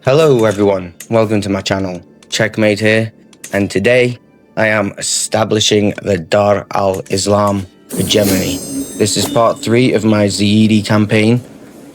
Hello everyone, welcome to my channel, Checkmate here, and today I am establishing the Dar al-Islam Hegemony. This is part 3 of my Zaidi campaign,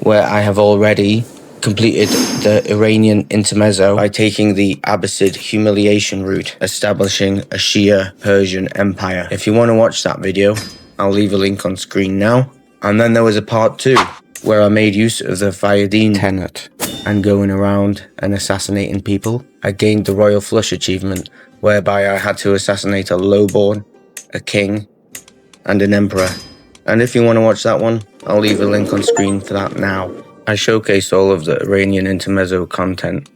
where I have already completed the Iranian intermezzo by taking the Abbasid humiliation route, establishing a Shia Persian empire. If you want to watch that video, I'll leave a link on screen now. And then there was a part 2, where I made use of the Fayadin tenet and going around and assassinating people. I gained the Royal Flush achievement, whereby I had to assassinate a lowborn, a king, and an emperor. And if you want to watch that one, I'll leave a link on screen for that now. I showcased all of the Iranian intermezzo content,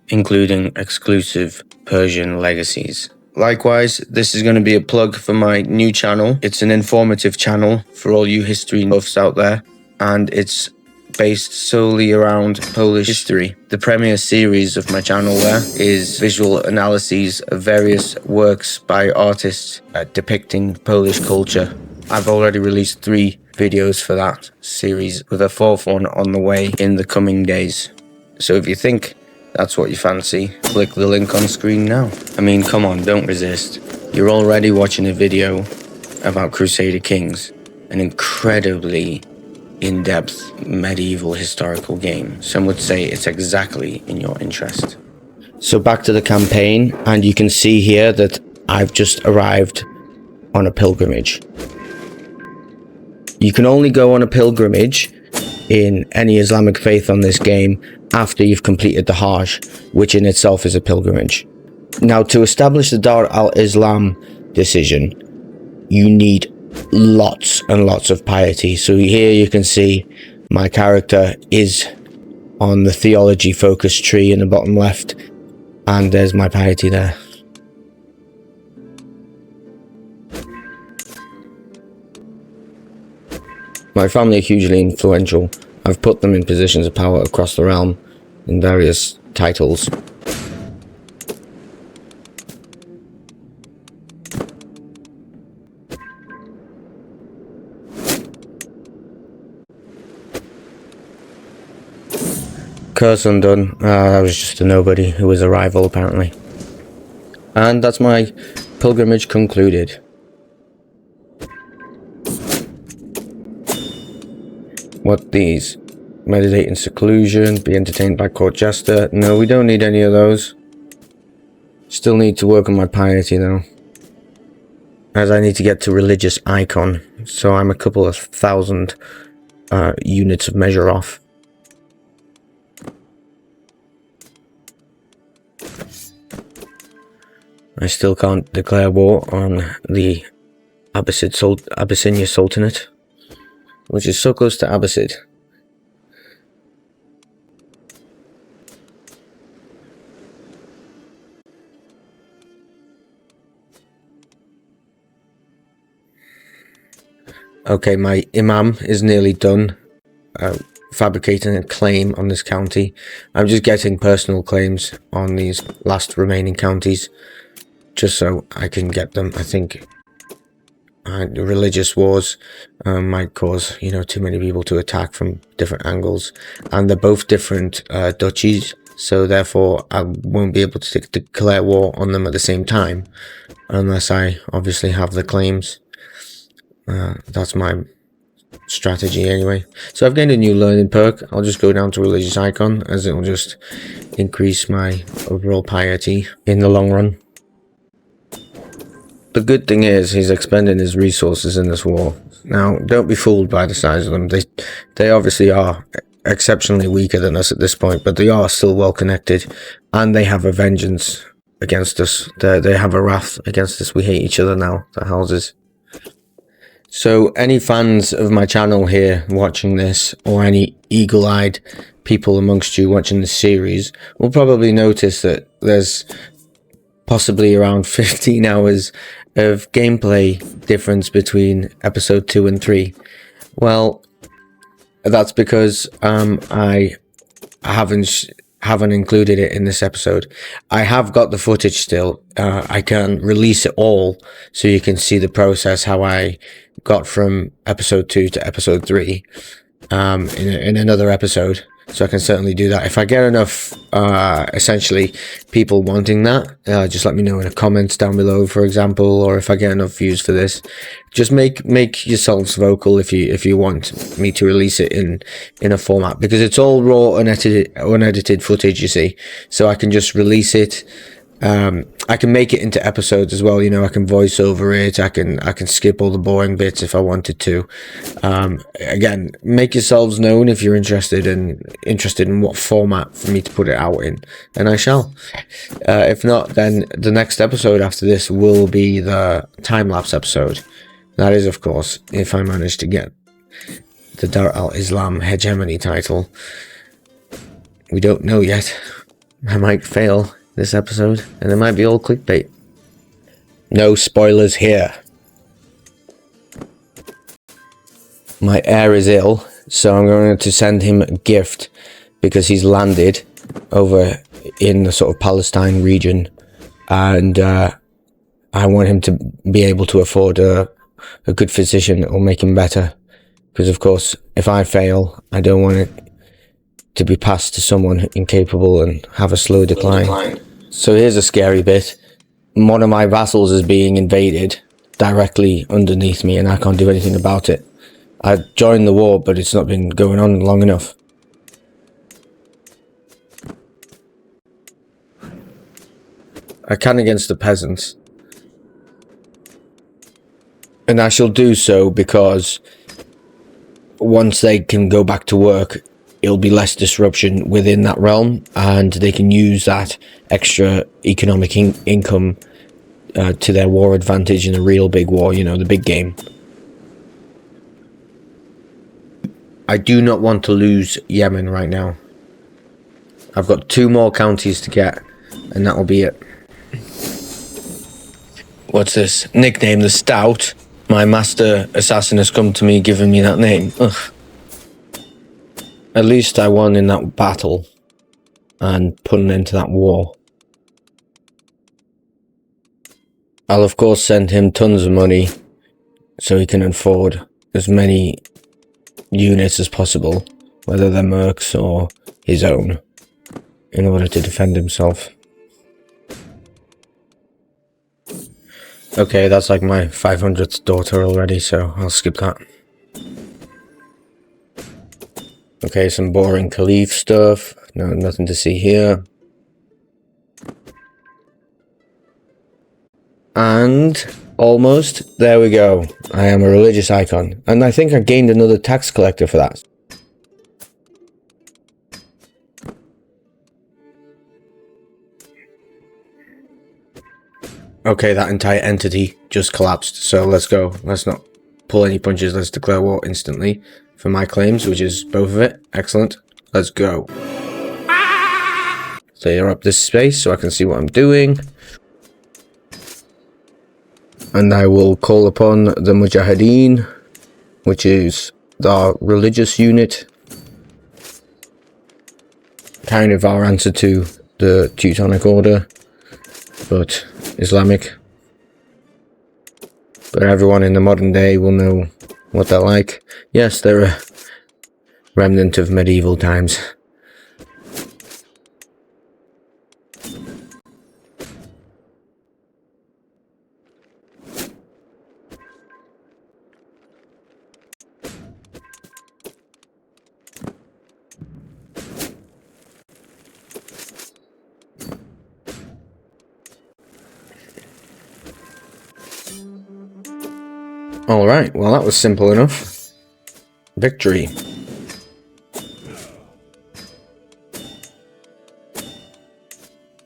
including exclusive Persian legacies. Likewise, this is going to be a plug for my new channel. It's an informative channel for all you history buffs out there, and it's based solely around Polish history. The premier series of my channel there is visual analyses of various works by artists depicting Polish culture. I've already released 3 videos for that series, with a 4th one on the way in the coming days. So if you think that's what you fancy, click the link on screen now. I mean, come on, don't resist. You're already watching a video about Crusader Kings, an incredibly in-depth medieval historical game. Some would say it's exactly in your interest. So back to the campaign, and you can see here that I've just arrived on a pilgrimage. You can only go on a pilgrimage in any Islamic faith on this game after you've completed the Hajj, which in itself is a pilgrimage. Now, to establish the Dar al-Islam decision, you need lots and lots of piety. So here you can see my character is on the theology focused tree in the bottom left, and there's my piety there. My family are hugely influential. I've put them in positions of power across the realm in various titles. Curse undone. I was just a nobody who was a rival apparently. And that's my pilgrimage concluded. What these? Meditate in seclusion, be entertained by court jester. No, we don't need any of those. Still need to work on my piety though, as I need to get to religious icon, so I'm a couple of thousand units of measure off. I still can't declare war on the Abyssinia Sultanate, which is so close to Abbasid. Okay, my imam is nearly done fabricating a claim on this county. I'm just getting personal claims on these last remaining counties, just so I can get them. I think religious wars might cause, too many people to attack from different angles, and they're both different duchies, so therefore I won't be able to declare war on them at the same time unless I obviously have the claims. That's my strategy anyway. So I've gained a new learning perk. I'll just go down to religious icon, as it will just increase my overall piety in the long run. The good thing is he's expending his resources in this war. Now, don't be fooled by the size of them. They obviously are exceptionally weaker than us at this point, but they are still well connected, and they have a vengeance against us. They have a wrath against us. We hate each other now, the houses. So any fans of my channel here watching this, or any eagle-eyed people amongst you watching this series, will probably notice that there's possibly around 15 hours of gameplay difference between episode 2 and 3. Well, that's because I haven't included it in this episode. I have got the footage still. I can release it all so you can see the process, how I got from episode 2 to episode 3 in another episode. So I can certainly do that. If I get enough, essentially, people wanting that, just let me know in the comments down below, for example, or if I get enough views for this. Just make yourselves vocal if you want me to release it in a format, because it's all raw, unedited footage, you see. So I can just release it. I can make it into episodes as well, you know. I can voice over it, I can skip all the boring bits if I wanted to. Again, make yourselves known if you're interested in what format for me to put it out in, and I shall. If not, then the next episode after this will be the time-lapse episode. That is, of course, if I manage to get the Dar al-Islam Hegemony title. We don't know yet. I might fail this episode, and it might be all clickbait. No spoilers here. My heir is ill, so I'm going to send him a gift because he's landed over in the sort of Palestine region, and I want him to be able to afford a good physician that will make him better, because of course if I fail, I don't want it to be passed to someone incapable and have a slow decline. So here's a scary bit. One of my vassals is being invaded directly underneath me, and I can't do anything about it. I joined the war, but it's not been going on long enough. I can against the peasants, and I shall do so because once they can go back to work, it'll be less disruption within that realm, and they can use that extra economic income to their war advantage in a real big war, you know, the big game. I do not want to lose Yemen right now. I've got 2 more counties to get, and that will be it. What's this? Nickname, the Stout. My master assassin has come to me giving me that name. Ugh. At least I won in that battle and put an end to that war. I'll of course send him tons of money so he can afford as many units as possible, whether they're mercs or his own, in order to defend himself. Okay, that's like my 500th daughter already, so I'll skip that. Okay, some boring Caliph stuff. No, nothing to see here. And almost, there we go. I am a religious icon. And I think I gained another tax collector for that. Okay, that entire entity just collapsed. So let's go. Let's not pull any punches. Let's declare war instantly for my claims, which is both of it. Excellent. Let's go. Clear up this space so I can see what I'm doing. And I will call upon the Mujahideen, which is the religious unit. Kind of our answer to the Teutonic Order, but Islamic. But everyone in the modern day will know what they're like. Yes, they're a remnant of medieval times. Alright, well that was simple enough. Victory.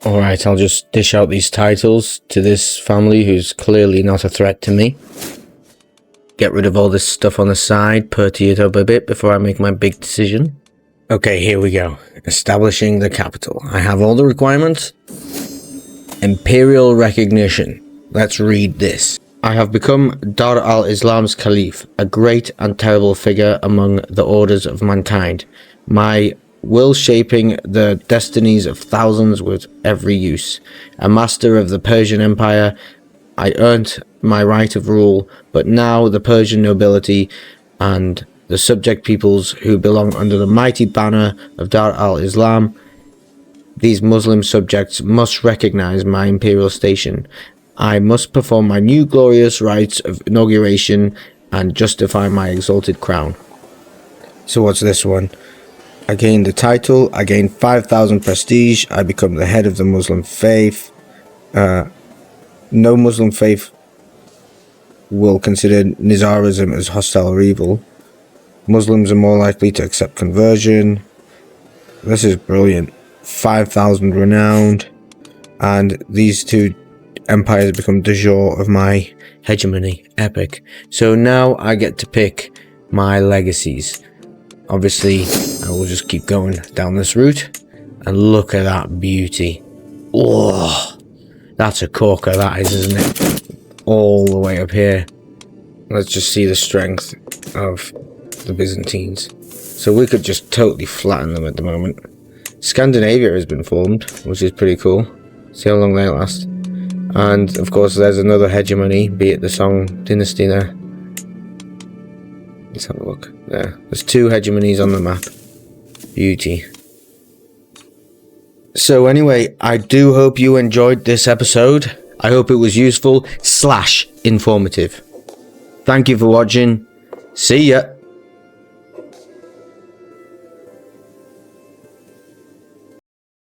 Alright, I'll just dish out these titles to this family who's clearly not a threat to me. Get rid of all this stuff on the side, purty it up a bit before I make my big decision. Okay, here we go. Establishing the capital. I have all the requirements. Imperial recognition. Let's read this. I have become Dar al-Islam's Caliph, a great and terrible figure among the orders of mankind. My will shaping the destinies of thousands with every use. A master of the Persian Empire, I earned my right of rule, but now the Persian nobility and the subject peoples who belong under the mighty banner of Dar al-Islam. These Muslim subjects must recognize my imperial station. I must perform my new glorious rites of inauguration and justify my exalted crown. So what's this one? I gain the title, I gain 5,000 prestige, I become the head of the Muslim faith. No Muslim faith will consider Nizarism as hostile or evil. Muslims are more likely to accept conversion. This is brilliant. 5,000 renowned, and these two empires become de jure of my hegemony. Epic. So now I get to pick my legacies. Obviously, I will just keep going down this route, and look at that beauty. Oh, that's a corker, that is, isn't it? All the way up here. Let's just see the strength of the Byzantines. So we could just totally flatten them at the moment. Scandinavia has been formed, which is pretty cool. See how long they last. And of course there's another hegemony, be it the Song dynasty there. Let's have a look. There. There's two hegemonies on the map. Beauty. So anyway, I do hope you enjoyed this episode. I hope it was useful / informative. Thank you for watching. See ya.